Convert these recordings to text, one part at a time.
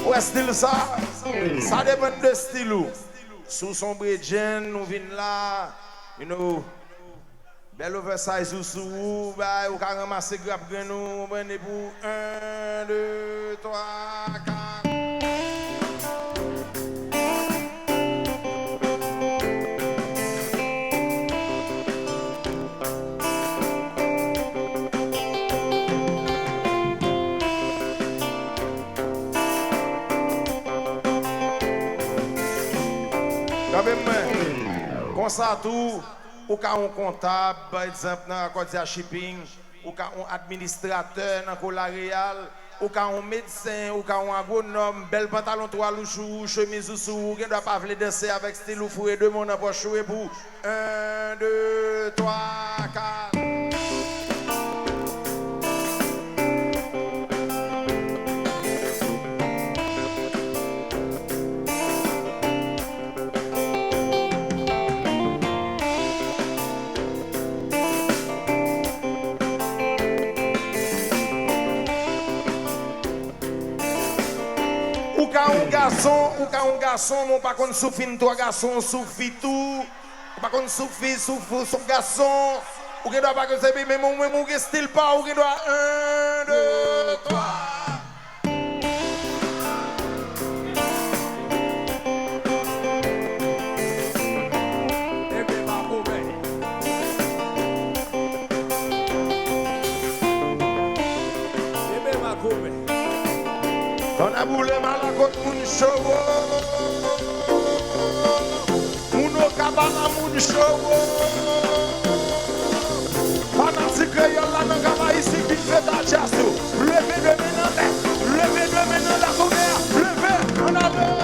Ouais, style ça. Ça dépend de style. Sous son bridgen, nous venons là. You know. Bel oversize sous, bah, ou carrément ramasser grappe nous, on est pour 1, 2, 3, 4. Comme ça tout, ou quand on comptable, par exemple, dans la côte shipping, ou quand on administrateur dans la réal, ou quand on médecin, ou quand on agronome, bel pantalon trois louchou, chemise sous, qui ne doit pas vouloir danser avec style ou fouet deux mon pour jouer pour 1, 2, 3, 4. Ou quand un garçon, mon pas qu'on souffle trois garçons, souffle tout, pas qu'on souffle son garçon, ou qui doit pas que c'est même mon style pas, ou qui doit 1, 2, 3. On a voulu mal à côté mon show. Mon cabana mon show. Pendant ce que y'a là dans cabana ici qui fait ta chasse. Levez de maintenant la couvert. Levez en avant.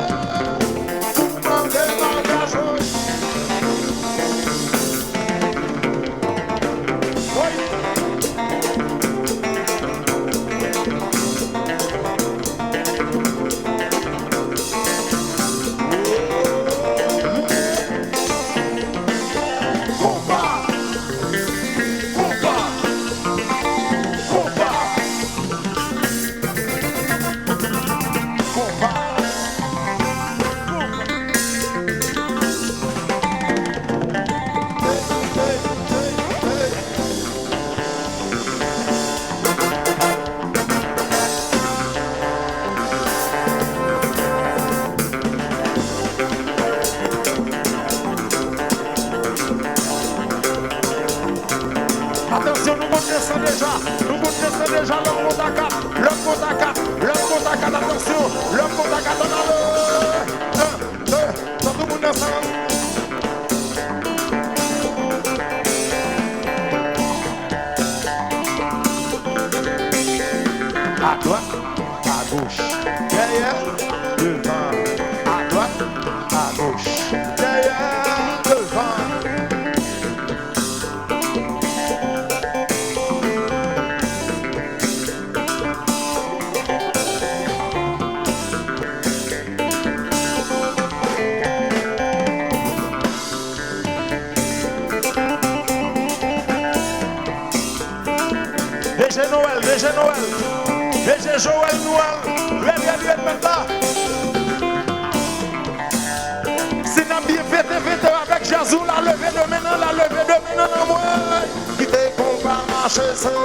Tout le monde est engagé. Déjà l'homme compte à 4, attention, l'homme compte à 4, on a le 1, 2, tout le monde ensemble. À droite, à gauche, derrière, devant, à droite, à gauche, derrière, devant. DG Joël Noël, viens maintenant. Si n'a bien fait avec Jazou, la levée de maintenant, moi. Qui t'est qu'on va marcher sans.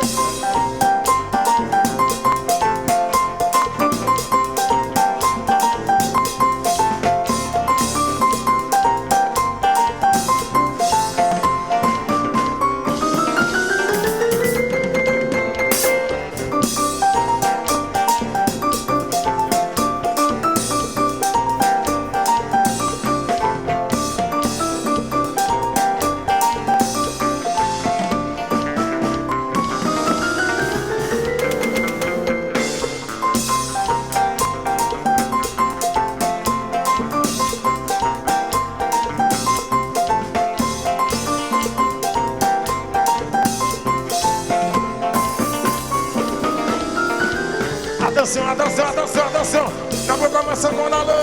Attention. Nous commençons qu'on a le.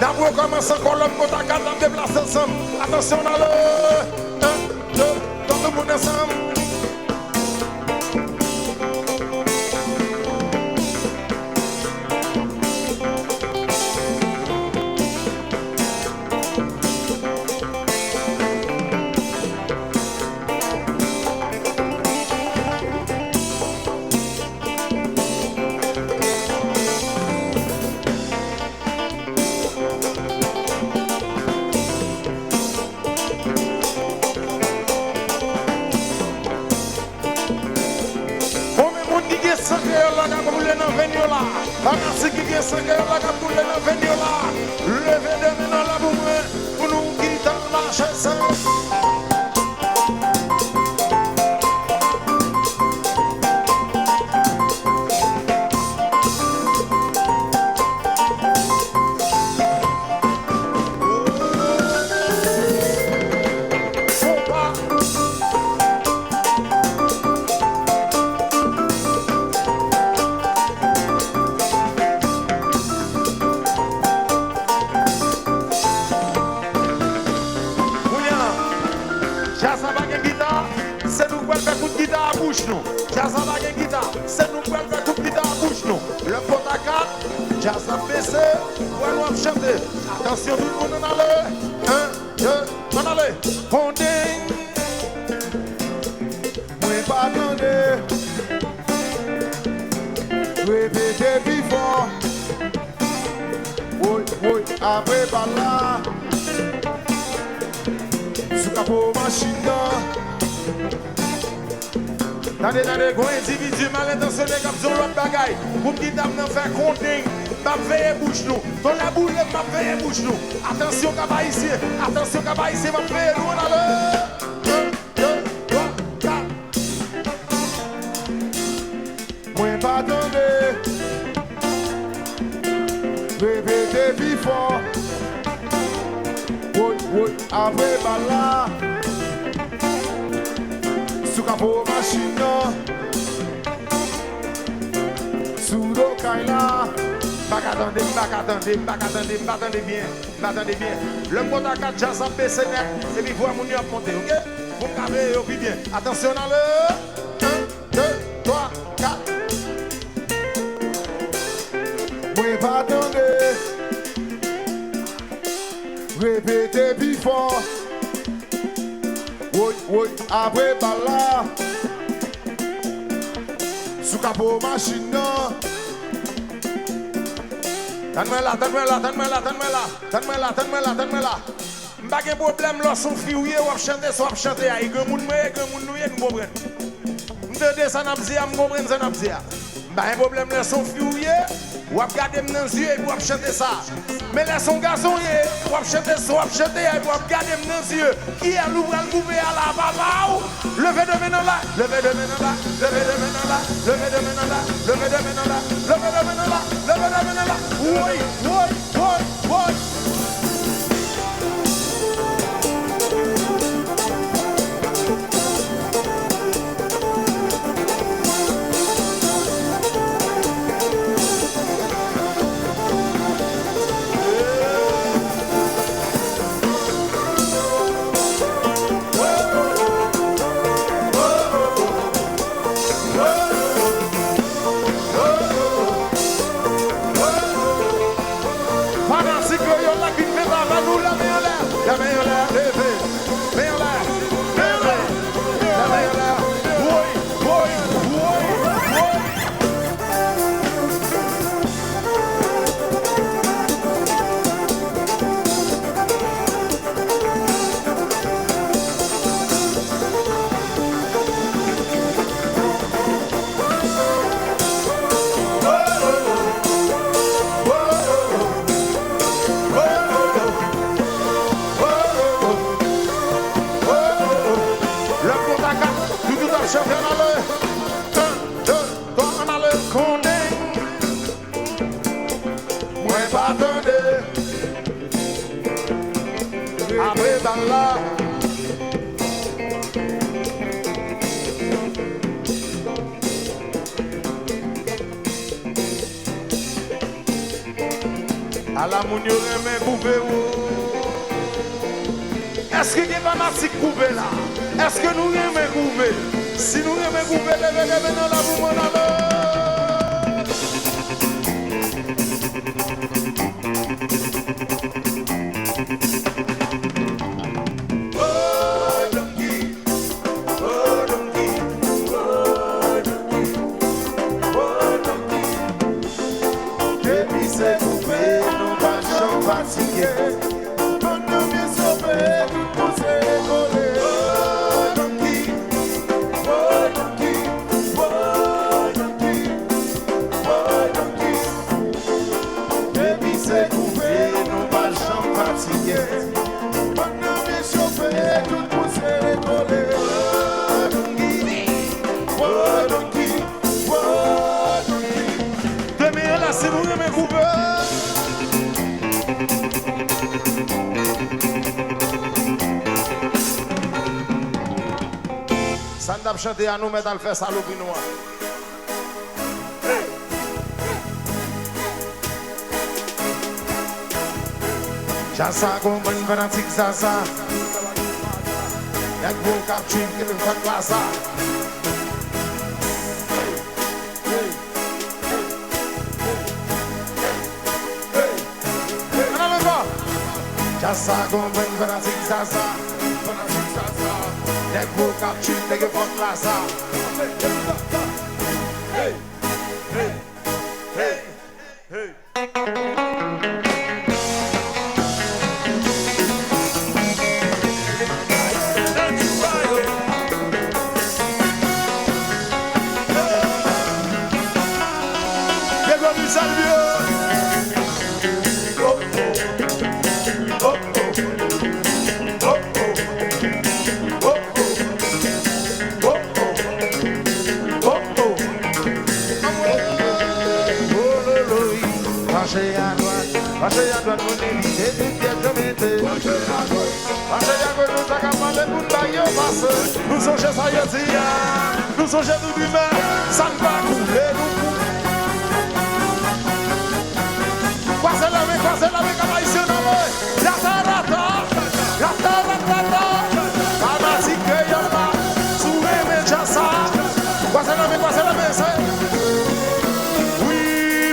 Nous commençons qu'on l'homme qu'on a qu'à nous déplacer ensemble. Attention, on a le. 1, 2, tout le monde ensemble. venir là. Merci qui est 5 heures là, qui pour le venir là. Levez de main là pour moi, pour nous quitter la chaise. Jazz a la guitare, c'est nous qui faire toute guitare à bouche nous. Le pot à 4, jazz a baissé, ouais nous allons chanter. Attention tout le monde en allait. 1, 2, on allait. Fonding. Moi pas attendre. Répétez plus fort. Oui, oui, après par là. Sous capot machine. Tandis qu'on individu mal intentionné comme sur l'autre bagaille. Pour me dire d'amener faire compter, m'a veillé bouche nous. Dans la boule, m'a veillé bouche nous. Attention qu'à ici, attention qu'à ici, m'a veillé nous. On a le 1, 2, 3, 4. Moi pas attendre. Répétez plus fort. Oui, oui, après par là. Sous capot machine. Sous l'eau kaila. M'attendez bien. Le pot à 4 jazz à baisser net. Et puis voir mon yop monter, ok? Vous me au plus bien. Attention dans le 1, 2, 3, 4. Moi pas attendre. Répétez plus fort. Oui, oui, après par là. Sous capot machine. Donne-moi là. M'pas de problème là, son fille ou chanter, soit chanter. Il y a un monde nous comprendre. M'entendez ça n'a pas m'comprendre ça n'a pas. M'pas de problème là, son fille ou regarder dans les yeux et ou chanter ça. Mais là son garçon ou chanter ça, ou chanter et ou regarder dans les yeux. Qui a l'ouvert le bouvet à la papa. Levez de main là, levez de main là, levez de main là, levez de main là, levez de main là, levez de main là, levez de main là. Oui. À la mounio remet couper. Est-ce que il y a pas massif couper là? Est-ce que nous remet couper? Si nous remet couper, levez dans la boum si vous aimez couper. Ça n'a pas chanté à nous, mais dans le fait salope noir. Jasa comprend fanatique ça. Y'a que vous capturez qui ne font pas ça. Jasa comprend fanatique ça. Y'a que vous capturez qui ne font pas ça. Hey, hey, hey, hey. Marchez à droite, mon ami, et tout pièce de mété. Marchez à gauche, nous accaparons les bouts de baillot, parce que nous sommes chez Sayotia, nous sommes chez nous d'humain, ça ne va couler, nous. Croisez la main, comme ici, non, mais. Rata, fanatique, y'en a, sourire, mais déjà ça. Croisez la main, c'est. Oui,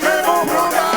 mais mon bon gars.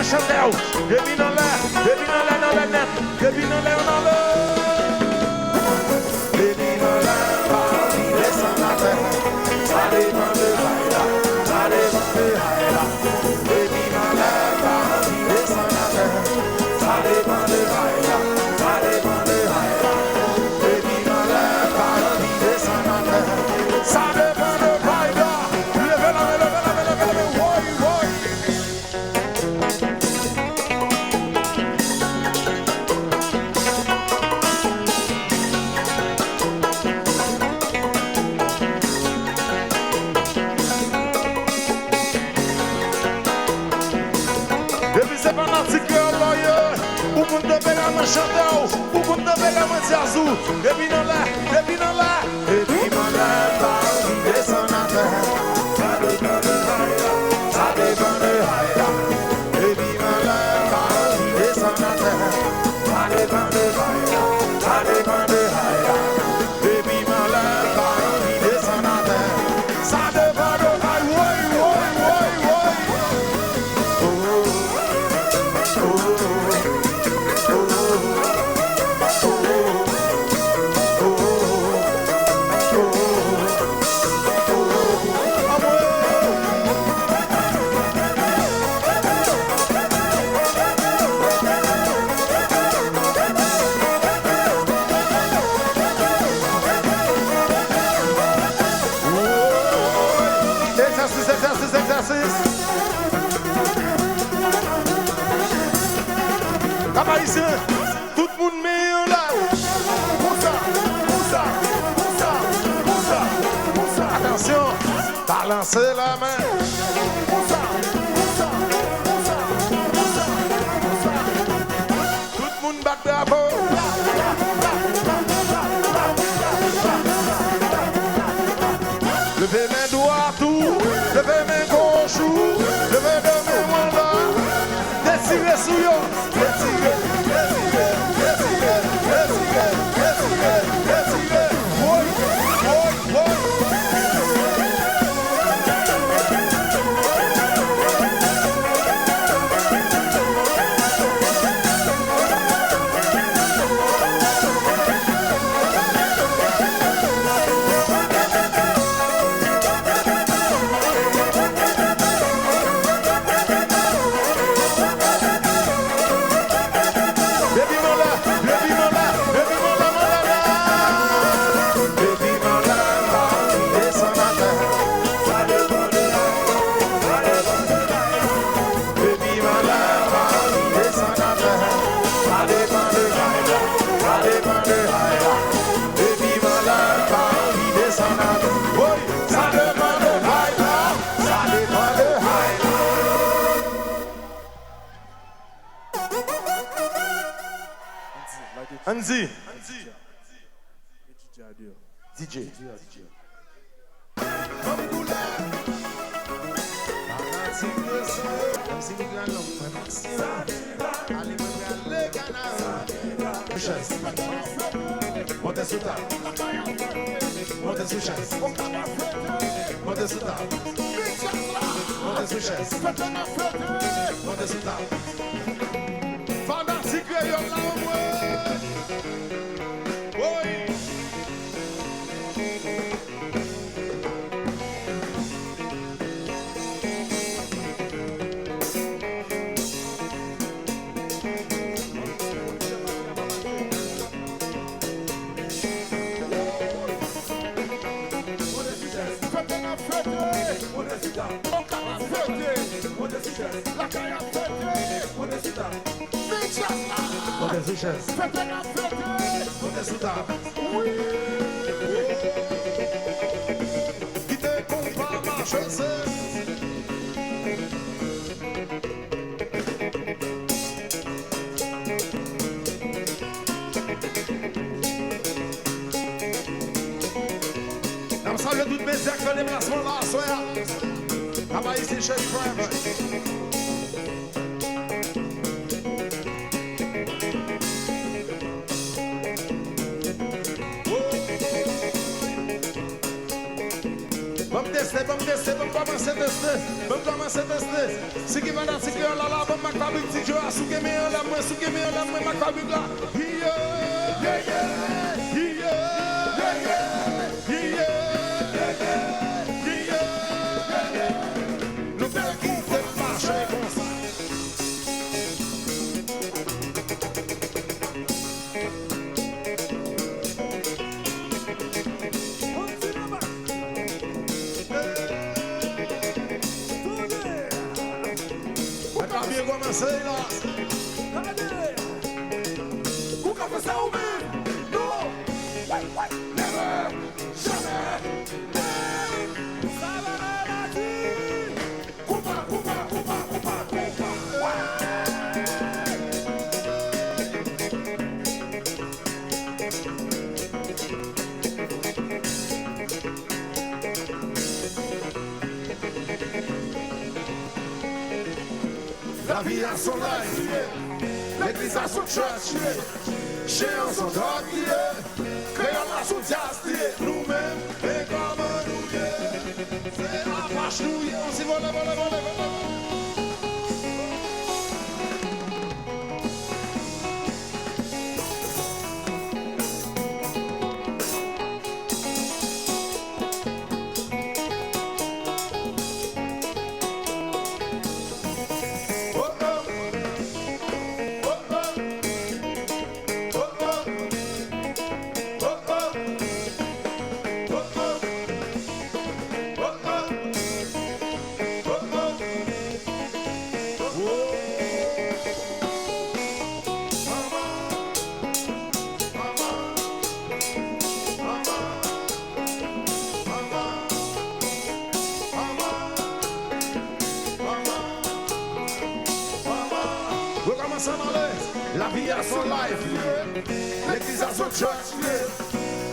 Chantel, baby no let net, baby no let on le. Baby no let pas descendre la terre, ça dépend de Haïla, ça dépend de Haïla. Baby no let pas descendre la terre, ça dépend de Haïla, ça dépend de Haïla. Baby no let pas descendre la terre, ça dépend de Haïla. Levez la main, woy. Chantel, o mundo da Vega Mante Azul, baby não lá, baby não lá, baby não lá, vai descendo na terra, sabe quando raia, sabe quando raia, baby não lá, vai descendo na terra, sabe quando raia, sabe quando raia, baby não lá, vai descendo na terra, sabe quando raia, oi. Exercício. Tá, Maísa? Todo mundo meio lá. commencer la main. Tout le monde bat bravo. Levez mes doigts tout, levez mes gauches, levez mes mains là. Détirez sous yo, détirez, détirez, détirez, détirez, détirez, détirez. Oui, oui, oui. Anzi. DJ. Montez sous table. Montez sous chaise. Montez sous table. Montez sous chaise. Montez sous table. Fanatique, yo là au moins. Oui. Montez sous chaise. Montez sous table. Oui. Quittez qu'on va marcher seul. Nam salve toutes mes actes de déplacement là, soya. Là-bas ici, chef Private. Vamos descer, vamos commencer a tester. Vamos commencer a tester. Se que vai dar, se que olha lá, vamos matar o bicho de aço. Que me olha, matar o bicho lá. Não tem aqui, tem marcha aí com você. Sei lá. O café é o mesmo. Never, jamais. Cuba. La vie a son life, l'église a son church, géants sont drogués, créoles a son jazz, nous-mêmes, et comme nous, c'est la vache nous, on s'y vole. vie a son life, l'église a son church,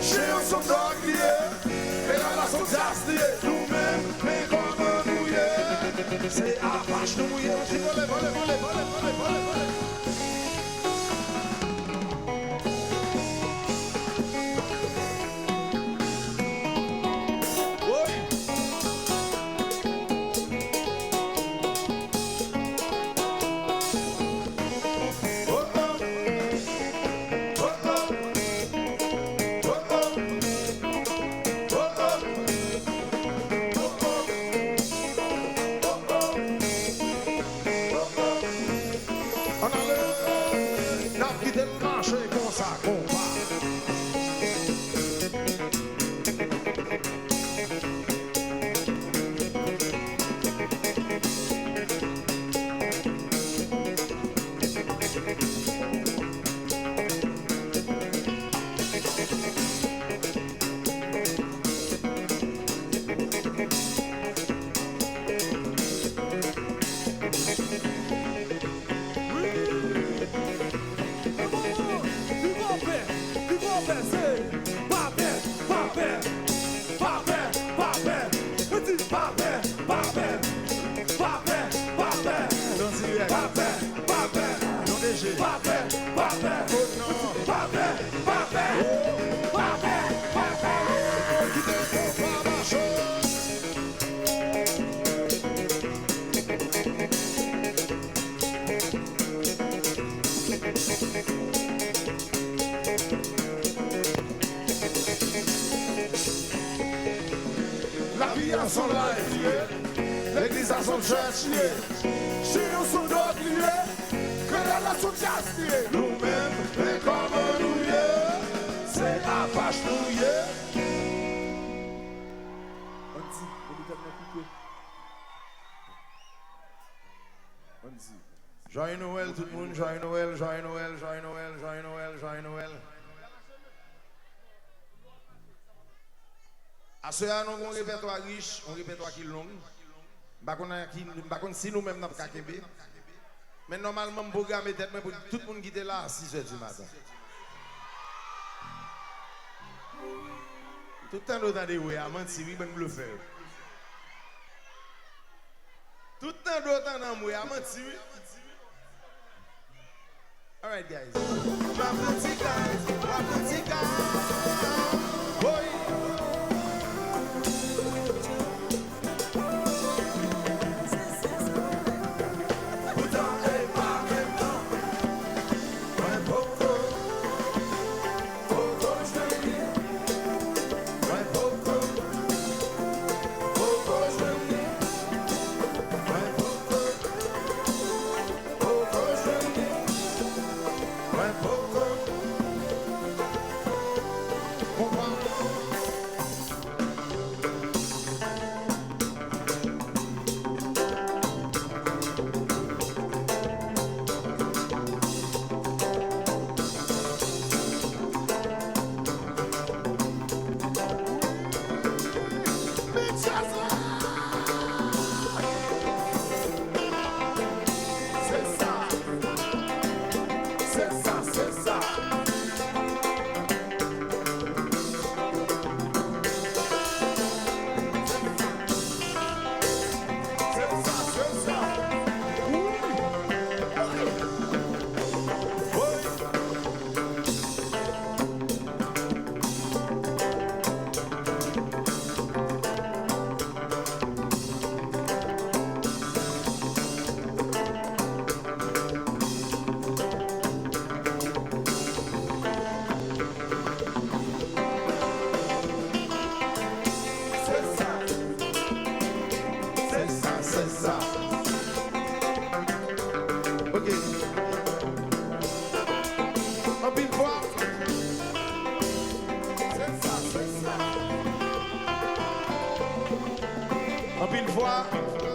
chez on son dog, et là la son jazz, nous-mêmes, mais comme nous, c'est Apache nous, volez. Son life, l'église a son church, chez nous son dog, que la son jazz, nous-mêmes, mais comme nous, c'est Apache nous, Joyeux Noël tout le monde, joyeux Noël, joyeux Noël, joyeux Noël, joyeux Noël, joyeux Noël. À ce moment, nous avons un répertoire riche, un répertoire qui est long. Par contre, si nous-mêmes n'avons pas qu'à mais normalement, le programme est pour tout le monde qui est là à 6 h du matin. Tout le temps, nous avons dit, oui, à mentir, oui, ben, le faire. Tout le temps, nous avons dit, oui, à mentir, oui. All right, guys. My petit guys, boy.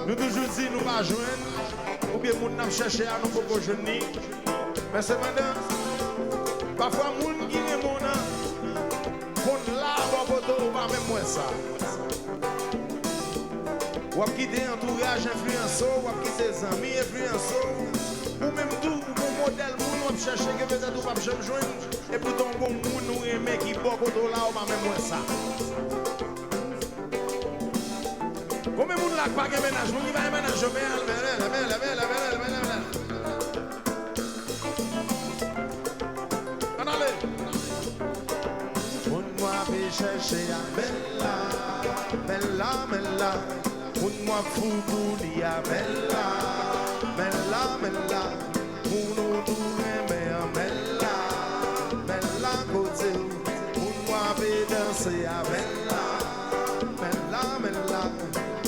Nous toujours dit nous pas joindre, ou bien nous n'avons cherché à nous pour joindre. Mais cependant, parfois les gens qui sont font là pour ou pas même moi ça. Ou qui quitter entourage influenceur, ou qui quitter des amis influenceurs, ou même tout, ou modèle, on va chercher que peut-être on va jamais joindre. Et pourtant, bon, nous aimons qui beaucoup de là, on va même moins ça. Combien de monde là pas de ménage? Vous qui va ménage, on va chercher à Bella, Bella, Bella. Moi fou pour a Bella, Bella, Bella. Mon tourne Bella, Bella côté. Moi vais danser à Bella, Bella, Bella.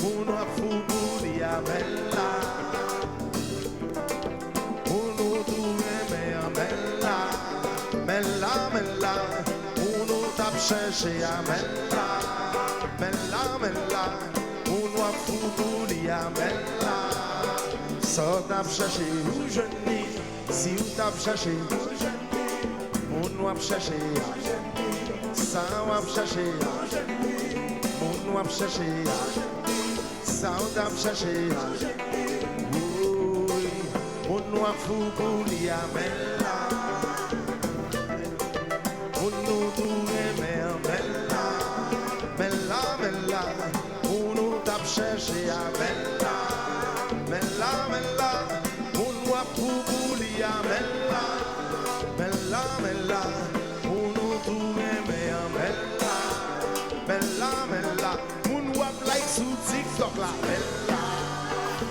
Mon fou pour a Bella, mon tourne Bella, Bella, Bella. Mon tape chercher à Bella, Bella, Bella. Mon fou pour a Bella. Ça t'a cherché où je n'ai, si vous t'a cherché, on va chercher, ça va chercher, on va chercher, ça t'a cherché, oui, on va fou pour a Bella, on nous tourne Bella, Bella, Bella, on nous t'a cherché à Bella. Bella, Bella, on va pour a Bella, Bella, Bella, on nous tourne Bella, Bella, Bella, on va like sous TikTok là, Bella,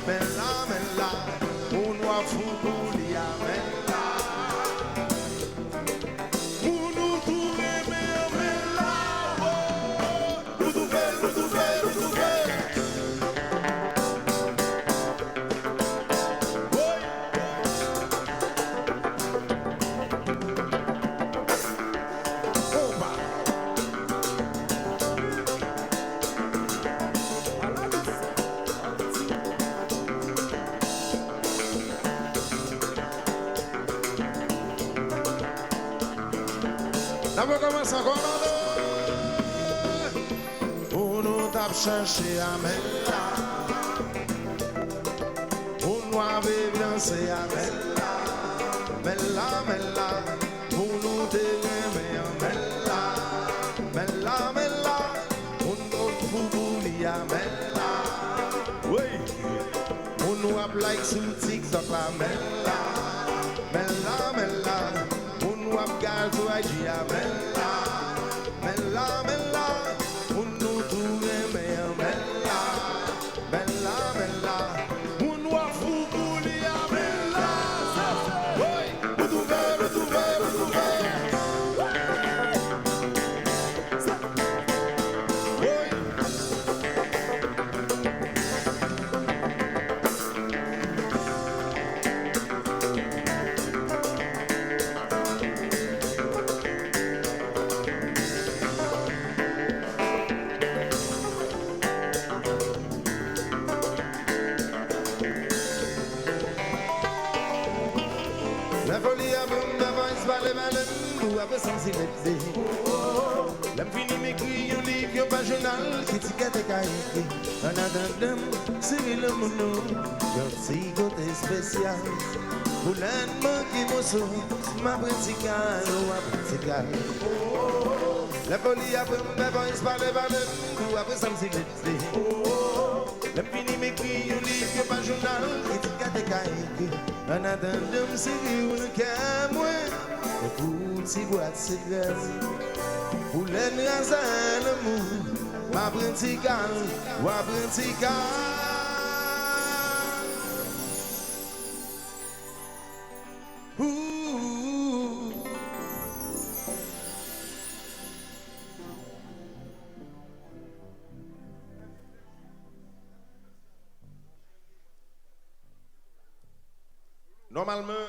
Bella, Bella, on va pour a Bella, on nous tourne Bella, oh, nous tourne. On va commencer encore. On nous tape chercher à Bella. On va danser à Bella. Bella, Bella. On nous t'aimer à Bella. Bella, Bella. On nous fout à Bella. Oui. On nous a like sur TikTok la Bella. Bella, Bella. Gal to IG a Bella, Bella, Bella, un no tu Bella, Bella, Bella, un wa fu puli a Bella, oi, tu ver, tu ver, tu ver, oi. La folie a boum d'avant, il se valait malin, ou avait sensibilité. L'homme fini m'écrit un livre, pas journal, qui t'écarte et qu'a écrit. En attendant, c'est le mono, un petit côté spécial. Pour l'un qui m'osso, ma principale ou ma principale. La folie a boum d'avant, il se valait malin, ou avait sensibilité. L'homme fini m'écrit un livre, pas journal, qui t'écarte et qu'a écrit. En attendant, c'est un camouin, et pour t'y boire de secret, pour l'en raser l'amour, ma principale, ou ma principale. Normalement,